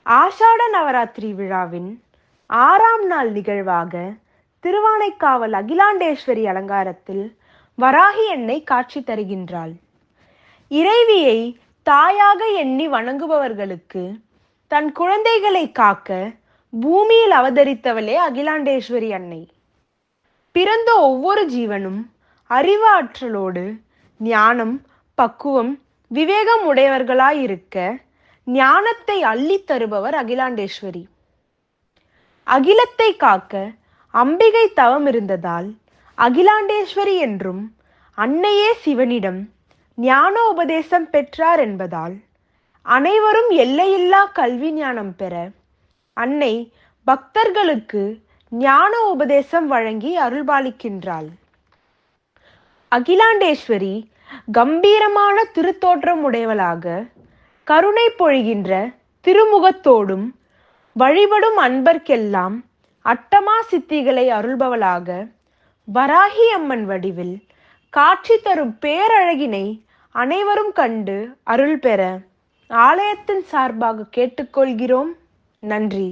ஆஷாட நவராத்திரி விழாவின் 6ஆம் நாள் நிகழ்வாக திருவானைக்காவல் அகிலாண்டேஸ்வரி அலங்காரத்தில் வராகி அன்னை காட்சி தருகின்றாள். இறைவியை தாயாக எண்ணி வணங்குபவர்களுக்கு தன் குழந்தைகளை காக்க பூமியில் அவதரித்தவளே அகிலாண்டேஸ்வரி அன்னை. பிறந்த ஒவ்வொரு ஜீவனும் அறிவு ஆற்றலோடு ஞானம், பக்குவம், விவேகம் உடையவர்களாயிருக்க ஞானத்தை அள்ளித் தருபவர் அகிலாண்டேஸ்வரி. அகிலத்தை காக்க அம்பிகை தவம் இருந்ததால் அகிலாண்டேஸ்வரி என்றும், அன்னையே சிவனிடம் ஞானோபதேசம் பெற்றார் என்பதால் அனைவரும் எல்லையில்லா கல்வி ஞானம் பெற அன்னை பக்தர்களுக்கு ஞான உபதேசம் வழங்கி அருள்பாலிக்கின்றாள். அகிலாண்டேஸ்வரி கம்பீரமான திருத்தோற்றம் உடையவளாக கருணை பொழிகின்ற திருமுகத்தோடும் வழிபடும் அன்பர்க்கெல்லாம் அட்டமா சித்திகளை அருள்பவளாக வராகி அம்மன் வடிவில் காட்சி தரும் பேரழகினை அனைவரும் கண்டு அருள் பெற ஆலயத்தின் சார்பாக கேட்டுக்கொள்கிறோம். நன்றி.